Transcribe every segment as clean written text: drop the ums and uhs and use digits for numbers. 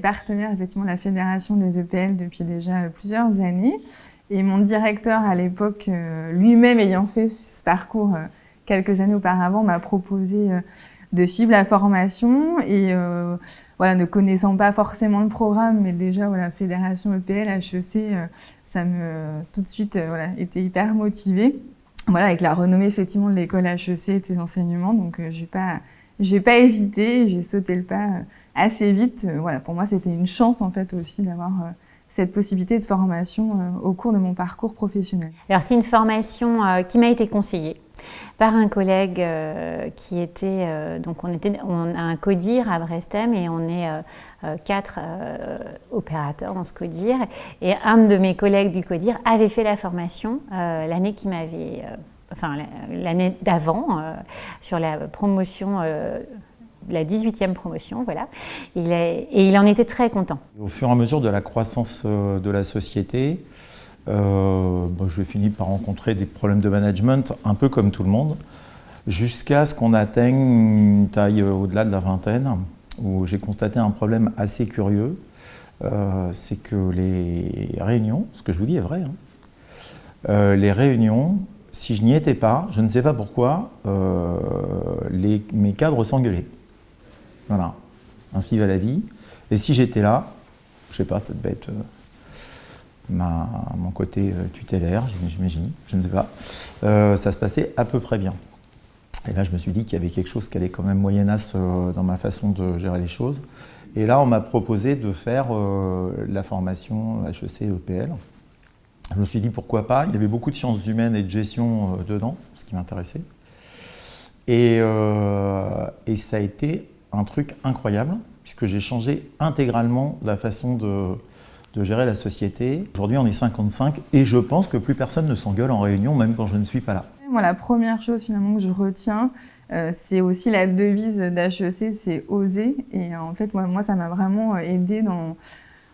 partenaire effectivement de la Fédération des EPL depuis déjà plusieurs années. Et mon directeur à l'époque, lui-même ayant fait ce parcours quelques années auparavant, m'a proposé de suivre la formation et voilà, ne connaissant pas forcément le programme, mais déjà voilà, Fédération EPL, HEC, ça me tout de suite voilà, était hyper motivée. Voilà, avec la renommée effectivement de l'école HEC et des enseignements, donc j'ai pas hésité, j'ai sauté le pas assez vite. Voilà, pour moi, c'était une chance en fait aussi d'avoir cette possibilité de formation au cours de mon parcours professionnel. Alors c'est une formation qui m'a été conseillée par un collègue qui était, donc on a un CODIR à Brestem et on est 4 opérateurs dans ce CODIR. Et un de mes collègues du CODIR avait fait la formation l'année qui m'avait, l'année d'avant, sur la promotion la 18e promotion, voilà. Et il en était très content. Au fur et à mesure de la croissance de la société, je finis par rencontrer des problèmes de management, un peu comme tout le monde, jusqu'à ce qu'on atteigne une taille au-delà de la vingtaine, où j'ai constaté un problème assez curieux. C'est que les réunions, ce que je vous dis est vrai, les réunions, si je n'y étais pas, je ne sais pas pourquoi, mes cadres s'engueulaient. Voilà, ainsi va la vie. Et si j'étais là, je sais pas, ça devait être mon côté tutélaire, j'imagine, je ne sais pas, ça se passait à peu près bien. Et là, je me suis dit qu'il y avait quelque chose qui allait quand même moyennasse dans ma façon de gérer les choses. Et là, on m'a proposé de faire la formation HEC EPL. Je me suis dit pourquoi pas, il y avait beaucoup de sciences humaines et de gestion dedans, ce qui m'intéressait. Et ça a été un truc incroyable, puisque j'ai changé intégralement la façon de gérer la société. Aujourd'hui, on est 55 et je pense que plus personne ne s'engueule en réunion, même quand je ne suis pas là. Moi, la première chose finalement que je retiens, c'est aussi la devise d'HEC, c'est oser. Et en fait, moi, ça m'a vraiment aidé dans,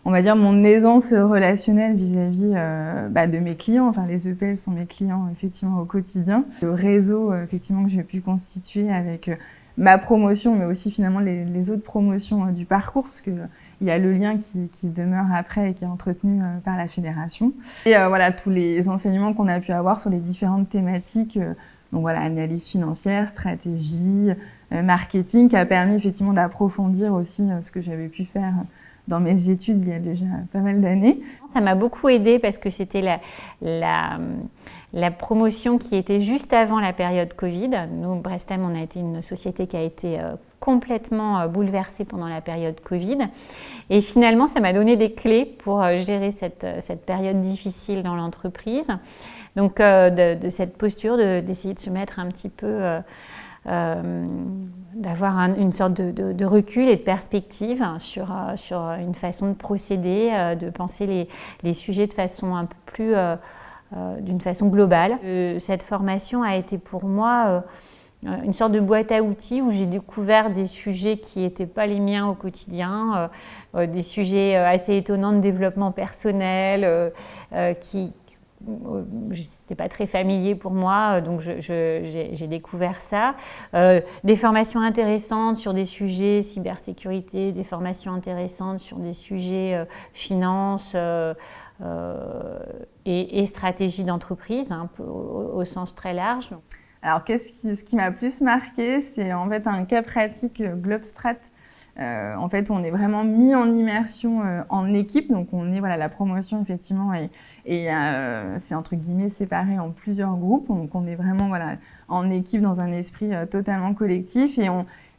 on va dire, mon aisance relationnelle vis-à-vis de mes clients. Enfin, les EPL sont mes clients effectivement au quotidien. Le réseau effectivement que j'ai pu constituer avec ma promotion, mais aussi finalement les autres promotions du parcours, parce que il y a le lien qui demeure après et qui est entretenu par la fédération. Et voilà, tous les enseignements qu'on a pu avoir sur les différentes thématiques, donc voilà, analyse financière, stratégie, marketing, qui a permis effectivement d'approfondir aussi ce que j'avais pu faire dans mes études il y a déjà pas mal d'années. Ça m'a beaucoup aidée parce que c'était la promotion qui était juste avant la période Covid. Nous, Brestem, on a été une société qui a été complètement bouleversée pendant la période Covid. Et finalement, ça m'a donné des clés pour gérer cette période difficile dans l'entreprise. Donc, de cette posture d'essayer de se mettre un petit peu... d'avoir une sorte de recul et de perspective sur une façon de procéder, de penser les sujets de façon un peu plus... d'une façon globale. Cette formation a été pour moi une sorte de boîte à outils où j'ai découvert des sujets qui n'étaient pas les miens au quotidien, des sujets assez étonnants de développement personnel qui c'était pas très familier pour moi, donc j'ai découvert ça. Des formations intéressantes sur des sujets cybersécurité, des formations intéressantes sur des sujets finance et stratégie d'entreprise, un peu au sens très large. Alors, ce qui m'a plus marqué, c'est en fait un cas pratique Globstrat. En fait, on est vraiment mis en immersion en équipe, donc on est la promotion effectivement et c'est entre guillemets séparé en plusieurs groupes, donc on est vraiment en équipe dans un esprit totalement collectif et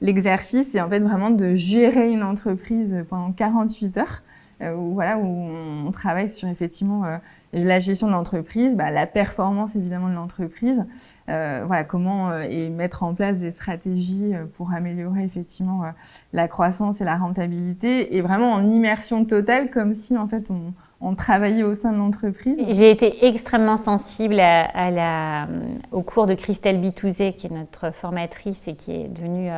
l'exercice c'est en fait vraiment de gérer une entreprise pendant 48 heures où on travaille sur effectivement la gestion de l'entreprise, la performance évidemment de l'entreprise, comment et mettre en place des stratégies pour améliorer effectivement la croissance et la rentabilité, et vraiment en immersion totale, comme si en fait on travaillait au sein de l'entreprise. J'ai été extrêmement sensible au cours de Christelle Bitouzé, qui est notre formatrice et qui est devenue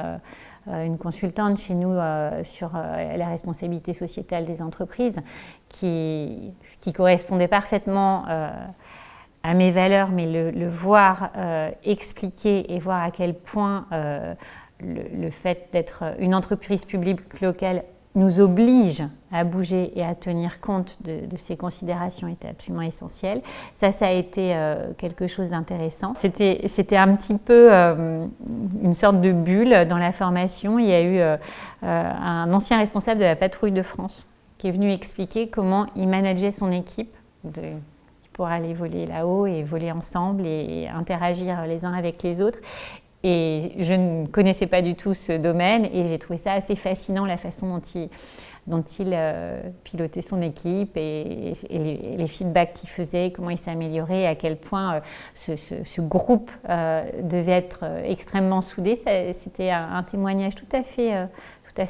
une consultante chez nous sur la responsabilité sociétale des entreprises, qui correspondait parfaitement à mes valeurs, mais le voir expliquer et voir à quel point le fait d'être une entreprise publique locale nous oblige à bouger et à tenir compte de ces considérations était absolument essentiel. Ça a été quelque chose d'intéressant. C'était un petit peu une sorte de bulle dans la formation. Il y a eu un ancien responsable de la patrouille de France qui est venu expliquer comment il manageait son équipe pour aller voler là-haut et voler ensemble et interagir les uns avec les autres. Et je ne connaissais pas du tout ce domaine et j'ai trouvé ça assez fascinant, la façon dont il pilotait son équipe et les feedbacks qu'il faisait, comment il s'améliorait et à quel point ce groupe devait être extrêmement soudé. C'était un témoignage tout à fait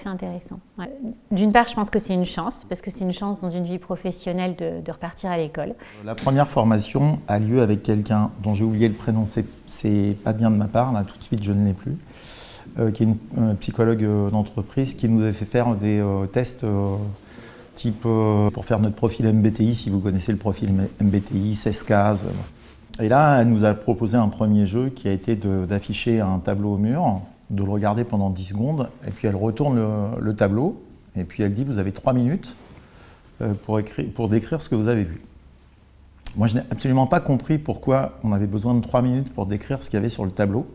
intéressant. Ouais. D'une part, je pense que c'est une chance, parce que c'est une chance dans une vie professionnelle de repartir à l'école. La première formation a lieu avec quelqu'un dont j'ai oublié le prénom, c'est pas bien de ma part, là tout de suite je ne l'ai plus, qui est une psychologue d'entreprise qui nous a fait faire des tests type pour faire notre profil MBTI, si vous connaissez le profil MBTI, 16 cases. Et là, elle nous a proposé un premier jeu qui a été d'afficher un tableau au mur, de le regarder pendant 10 secondes, et puis elle retourne le tableau, et puis elle dit vous avez 3 minutes pour décrire ce que vous avez vu. Moi je n'ai absolument pas compris pourquoi on avait besoin de 3 minutes pour décrire ce qu'il y avait sur le tableau,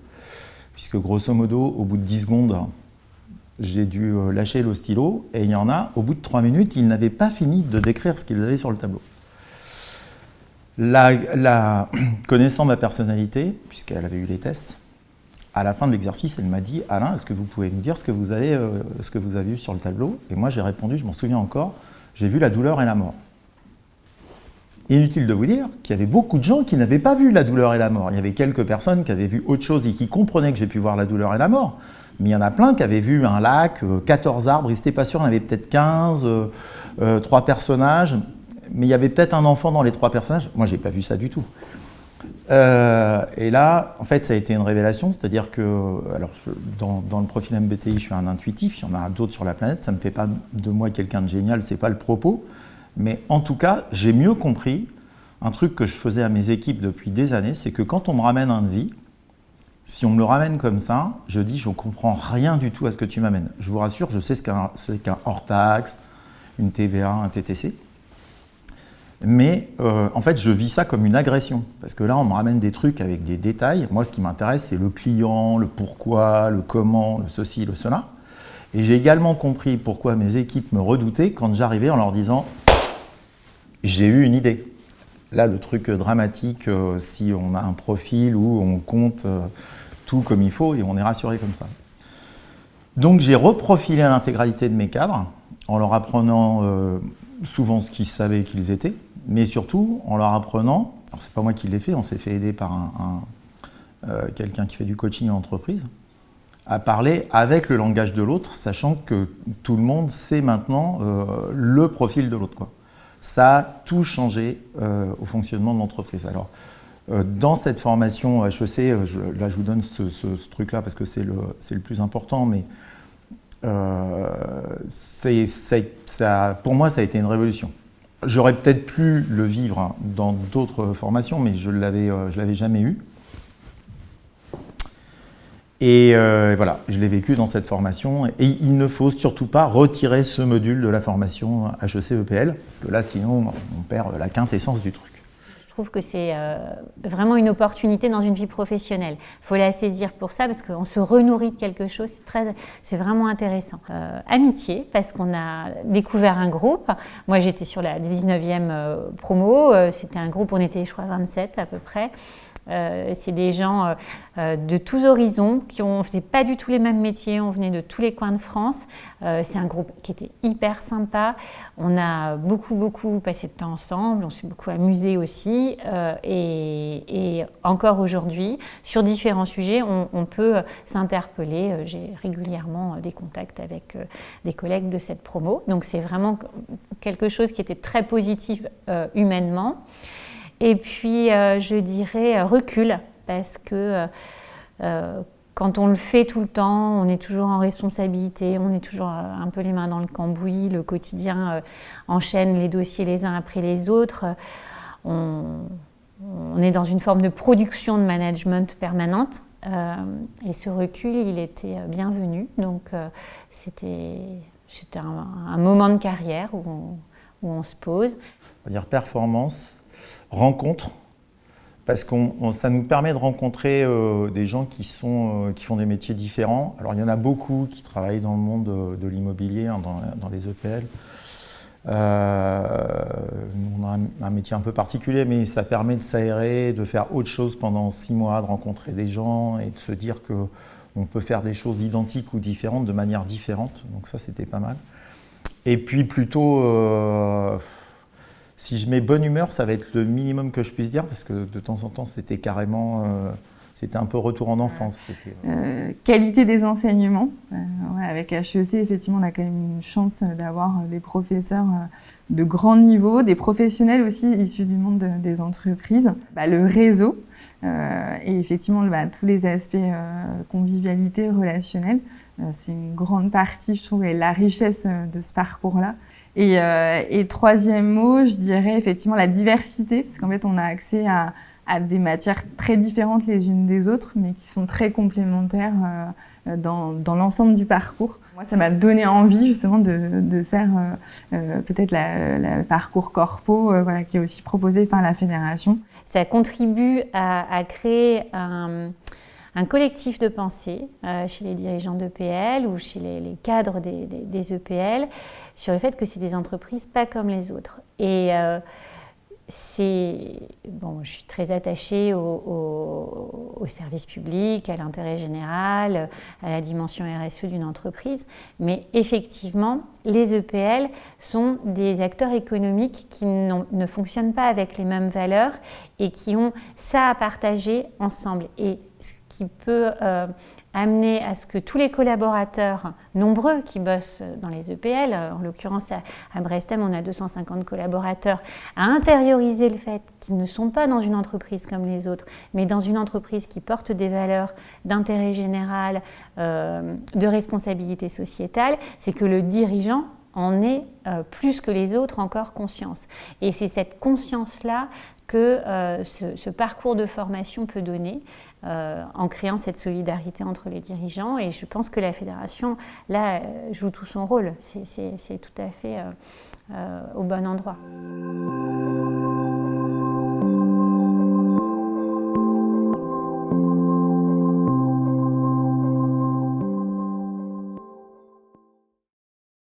puisque grosso modo, au bout de 10 secondes, j'ai dû lâcher le stylo, et il y en a, au bout de 3 minutes, ils n'avaient pas fini de décrire ce qu'ils avaient sur le tableau. Connaissant ma personnalité, puisqu'elle avait eu les tests, à la fin de l'exercice, elle m'a dit « Alain, est-ce que vous pouvez me dire ce que vous avez vu sur le tableau ?» Et moi, j'ai répondu, je m'en souviens encore, j'ai vu la douleur et la mort. Inutile de vous dire qu'il y avait beaucoup de gens qui n'avaient pas vu la douleur et la mort. Il y avait quelques personnes qui avaient vu autre chose et qui comprenaient que j'ai pu voir la douleur et la mort. Mais il y en a plein qui avaient vu un lac, 14 arbres, ils n'étaient pas sûrs, il y en avait peut-être 15, 3 personnages. Mais il y avait peut-être un enfant dans les 3 personnages. Moi, je n'ai pas vu ça du tout. Et là, en fait, ça a été une révélation, c'est-à-dire que, alors, dans le profil MBTI, je suis un intuitif, il y en a d'autres sur la planète, ça ne me fait pas de moi quelqu'un de génial, c'est pas le propos, mais en tout cas, j'ai mieux compris un truc que je faisais à mes équipes depuis des années, c'est que quand on me ramène un devis, si on me le ramène comme ça, je dis, je ne comprends rien du tout à ce que tu m'amènes. Je vous rassure, je sais ce qu'un hors-taxe, une TVA, un TTC. Mais en fait, je vis ça comme une agression. Parce que là, on me ramène des trucs avec des détails. Moi, ce qui m'intéresse, c'est le client, le pourquoi, le comment, le ceci, le cela. Et j'ai également compris pourquoi mes équipes me redoutaient quand j'arrivais en leur disant « j'ai eu une idée ». Là, le truc dramatique, si on a un profil où on compte tout comme il faut et on est rassuré comme ça. Donc, j'ai reprofilé l'intégralité de mes cadres en leur apprenant souvent ce qu'ils savaient qu'ils étaient, mais surtout en leur apprenant, alors c'est pas moi qui l'ai fait, on s'est fait aider par quelqu'un qui fait du coaching en entreprise, à parler avec le langage de l'autre, sachant que tout le monde sait maintenant le profil de l'autre, quoi. Ça a tout changé au fonctionnement de l'entreprise. Alors, dans cette formation HEC, là je vous donne ce truc-là parce que c'est le plus important, mais pour moi, ça a été une révolution. J'aurais peut-être pu le vivre dans d'autres formations, mais je l'avais jamais eu. Et voilà, je l'ai vécu dans cette formation. Et il ne faut surtout pas retirer ce module de la formation HEC-EPL, parce que là, sinon, on perd la quintessence du truc. Je trouve que c'est vraiment une opportunité dans une vie professionnelle. Il faut la saisir pour ça parce qu'on se renourrit de quelque chose. C'est vraiment intéressant. Amitié, parce qu'on a découvert un groupe. Moi, j'étais sur la 19e promo. C'était un groupe, on était, je crois, 27 à peu près. C'est des gens de tous horizons qui ne faisaient pas du tout les mêmes métiers, on venait de tous les coins de France. C'est un groupe qui était hyper sympa, on a beaucoup passé de temps ensemble, on s'est beaucoup amusé aussi et encore aujourd'hui, sur différents sujets, on peut s'interpeller. J'ai régulièrement des contacts avec des collègues de cette promo, donc c'est vraiment quelque chose qui était très positif humainement. Et puis, je dirais recul, parce que quand on le fait tout le temps, on est toujours en responsabilité, on est toujours un peu les mains dans le cambouis, le quotidien enchaîne les dossiers les uns après les autres. On est dans une forme de production de management permanente. Et ce recul, il était bienvenu. Donc, c'était c'est un moment de carrière où on se pose. On va dire performance, rencontre, parce que ça nous permet de rencontrer des gens qui font des métiers différents. Alors il y en a beaucoup qui travaillent dans le monde de l'immobilier, hein, dans les EPL. On a un métier un peu particulier, mais ça permet de s'aérer, de faire autre chose pendant 6 mois, de rencontrer des gens et de se dire qu'on peut faire des choses identiques ou différentes de manière différente. Donc ça, c'était pas mal. Et puis plutôt, si je mets bonne humeur, ça va être le minimum que je puisse dire, parce que de temps en temps, c'était carrément... C'était un peu retour en enfance. Qualité des enseignements. Avec HEC, effectivement, on a quand même une chance d'avoir des professeurs de grand niveau, des professionnels aussi issus du monde des entreprises. Le réseau et effectivement tous les aspects convivialité, relationnelle. C'est une grande partie, je trouve, et la richesse de ce parcours-là. Et troisième mot, je dirais effectivement la diversité, parce qu'en fait, on a accès à des matières très différentes les unes des autres, mais qui sont très complémentaires dans l'ensemble du parcours. Moi, ça m'a donné envie justement de faire peut-être le parcours corpo, qui est aussi proposé par la fédération. Ça contribue à créer un collectif de pensée chez les dirigeants d'EPL ou chez les cadres des EPL sur le fait que c'est des entreprises pas comme les autres. Et je suis très attachée au service public, à l'intérêt général, à la dimension RSE d'une entreprise, mais effectivement, les EPL sont des acteurs économiques qui ne fonctionnent pas avec les mêmes valeurs et qui ont ça à partager ensemble. Et ce qui peut amener à ce que tous les collaborateurs nombreux qui bossent dans les EPL, en l'occurrence à Brestem, on a 250 collaborateurs, à intérioriser le fait qu'ils ne sont pas dans une entreprise comme les autres, mais dans une entreprise qui porte des valeurs d'intérêt général, de responsabilité sociétale, c'est que le dirigeant en ait plus que les autres encore conscience. Et c'est cette conscience-là que ce parcours de formation peut donner en créant cette solidarité entre les dirigeants. Et je pense que la fédération, là, joue tout son rôle. C'est tout à fait au bon endroit.